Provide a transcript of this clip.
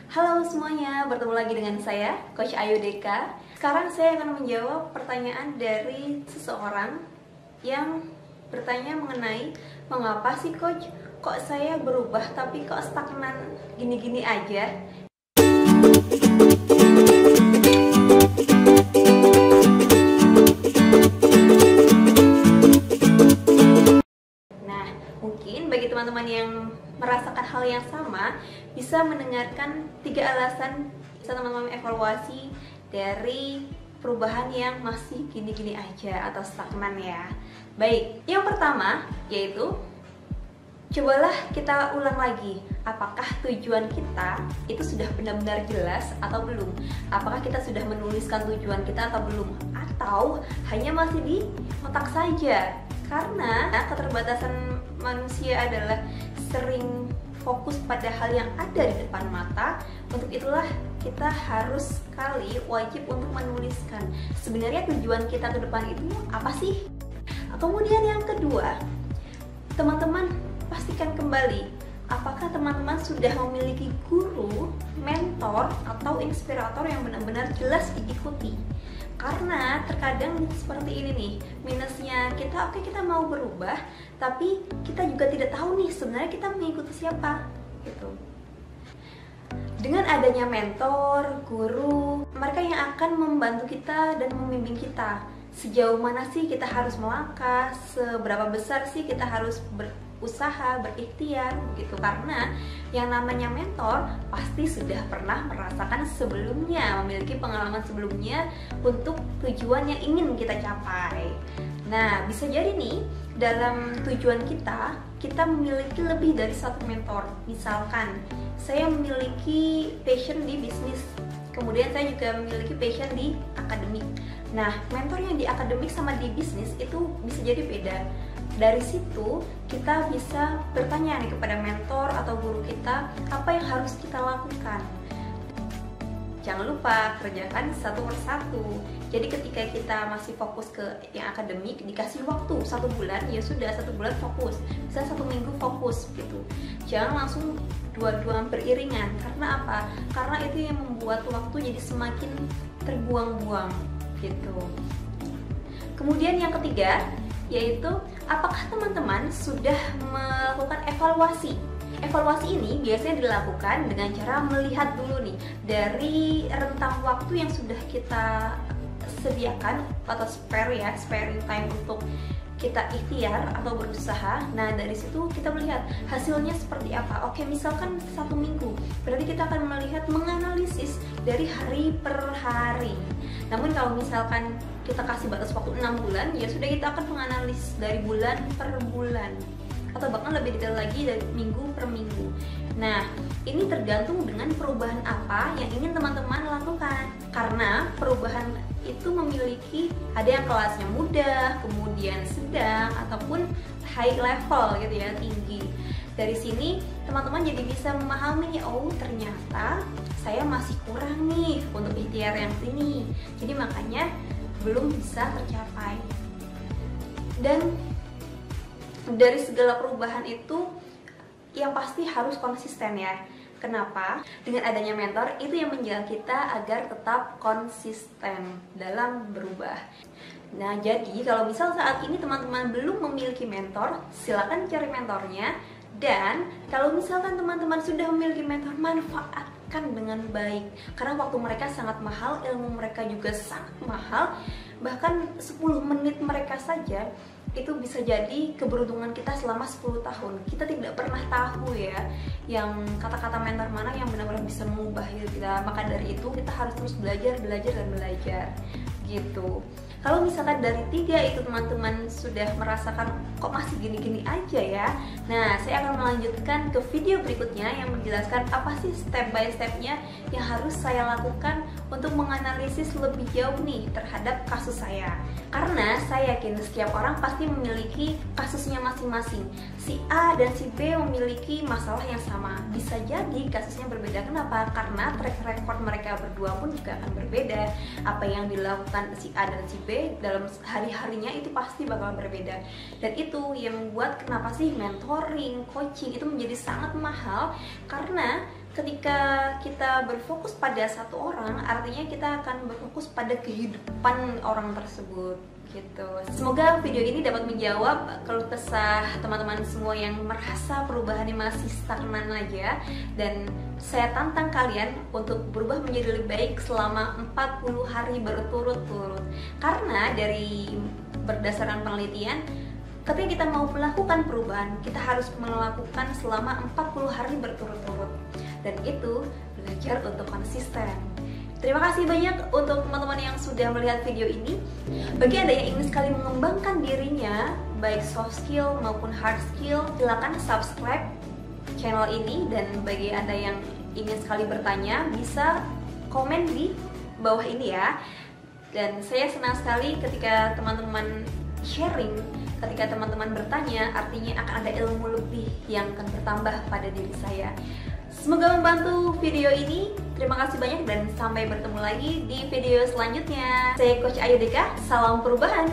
Halo semuanya, bertemu lagi dengan saya, Coach Ayu Deka. Sekarang saya akan menjawab pertanyaan dari seseorang yang bertanya mengenai mengapa sih Coach, kok saya berubah tapi kok stagnan gini-gini aja. Nah, mungkin bagi teman-teman yang merasakan hal yang sama bisa mendengarkan 3 alasan bisa teman-teman evaluasi dari perubahan yang masih gini-gini aja atau stagnan ya. Baik, yang pertama yaitu cobalah kita ulang lagi, apakah tujuan kita itu sudah benar-benar jelas atau belum? Apakah kita sudah menuliskan tujuan kita atau belum? Atau hanya masih di otak saja? Karena keterbatasan manusia adalah sering fokus pada hal yang ada di depan mata. Untuk itulah kita harus sekali wajib untuk menuliskan sebenarnya tujuan kita ke depan itu apa sih. Kemudian yang kedua, teman-teman pastikan kembali apakah teman-teman sudah memiliki guru, mentor, atau inspirator yang benar-benar jelas diikuti. Karena terkadang seperti ini nih, minusnya kita, oke, kita mau berubah, tapi kita juga tidak tahu nih sebenarnya kita mengikuti siapa gitu. Dengan adanya mentor, guru, mereka yang akan membantu kita dan membimbing kita. Sejauh mana sih kita harus melangkah, seberapa besar sih kita harus berusaha, berikhtiar begitu. Karena yang namanya mentor pasti sudah pernah merasakan sebelumnya, memiliki pengalaman sebelumnya untuk tujuan yang ingin kita capai. Nah, bisa jadi nih dalam tujuan kita memiliki lebih dari satu mentor. Misalkan saya memiliki passion di bisnis, kemudian saya juga memiliki passion di akademik. Nah, mentor yang di akademik sama di bisnis itu bisa jadi beda. Dari situ kita bisa bertanya nih kepada mentor atau guru kita apa yang harus kita lakukan. Jangan lupa kerjakan satu persatu. Jadi ketika kita masih fokus ke yang akademik, dikasih waktu 1 bulan, ya sudah 1 bulan fokus. Bisa 1 minggu fokus gitu. Jangan langsung dua-duaan beriringan. Karena apa? Karena itu yang membuat waktu jadi semakin terbuang-buang gitu. Kemudian yang ketiga yaitu apakah teman-teman sudah melakukan evaluasi. Evaluasi ini biasanya dilakukan dengan cara melihat dulu nih dari rentang waktu yang sudah kita sediakan atau sparing time untuk kita ikhtiar atau berusaha. Nah, dari situ kita melihat hasilnya seperti apa. Oke, misalkan 1 minggu, berarti kita akan melihat, menganalisis dari hari per hari. Namun kalau misalkan kita kasih batas waktu 6 bulan, ya sudah kita akan menganalisis dari bulan per bulan, atau bahkan lebih detail lagi dari minggu per minggu. Nah, ini tergantung dengan perubahan apa yang ingin teman-teman lakukan. Karena perubahan itu memiliki, ada yang kelasnya mudah, kemudian sedang, ataupun high level gitu ya, tinggi. Dari sini teman-teman jadi bisa memahami, oh ternyata saya masih kurang nih untuk ikhtiar yang ini. Jadi makanya belum bisa tercapai. Dan dari segala perubahan itu yang pasti harus konsisten ya. Kenapa? Dengan adanya mentor itu yang menjaga kita agar tetap konsisten dalam berubah. Nah, jadi kalau misal saat ini teman-teman belum memiliki mentor, silakan cari mentornya. Dan kalau misalkan teman-teman sudah memiliki mentor, manfaatkan dengan baik. Karena waktu mereka sangat mahal, ilmu mereka juga sangat mahal. Bahkan 10 menit mereka saja itu bisa jadi keberuntungan kita selama 10 tahun. Kita tidak pernah tahu ya yang kata-kata mentor mana yang benar-benar bisa mengubah hidup kita. Maka dari itu kita harus terus belajar gitu. Kalau misalkan dari 3 itu teman-teman sudah merasakan kok masih gini-gini aja ya, nah saya akan melanjutkan ke video berikutnya yang menjelaskan apa sih step by stepnya yang harus saya lakukan untuk menganalisis lebih jauh nih terhadap kasus saya. Karena saya yakin setiap orang pasti memiliki kasusnya masing-masing. Si A dan si B memiliki masalah yang sama. Bisa jadi kasusnya berbeda. Kenapa? Karena track record mereka berdua pun juga akan berbeda. Apa yang dilakukan si A dan si B dalam hari-harinya itu pasti bakal berbeda. Dan itu yang membuat kenapa sih mentoring, coaching itu menjadi sangat mahal. Karena Ketika kita berfokus pada satu orang, artinya kita akan berfokus pada kehidupan orang tersebut gitu. Semoga video ini dapat menjawab keluh kesah teman-teman semua yang merasa perubahannya masih stagnan aja, dan saya tantang kalian untuk berubah menjadi lebih baik selama 40 hari berturut-turut. Karena dari berdasarkan penelitian, ketika kita mau melakukan perubahan, kita harus melakukan selama 40 hari berturut-turut. Dan itu belajar untuk konsisten. Terima kasih banyak untuk teman-teman yang sudah melihat video ini. Bagi Anda yang ingin sekali mengembangkan dirinya, baik soft skill maupun hard skill, silakan subscribe channel ini. Dan bagi Anda yang ingin sekali bertanya, bisa komen di bawah ini ya. Dan saya senang sekali ketika teman-teman sharing, ketika teman-teman bertanya, artinya akan ada ilmu lebih yang akan bertambah pada diri saya. Semoga membantu video ini. Terima kasih banyak dan sampai bertemu lagi di video selanjutnya. Saya Coach Ayu Deka, salam perubahan.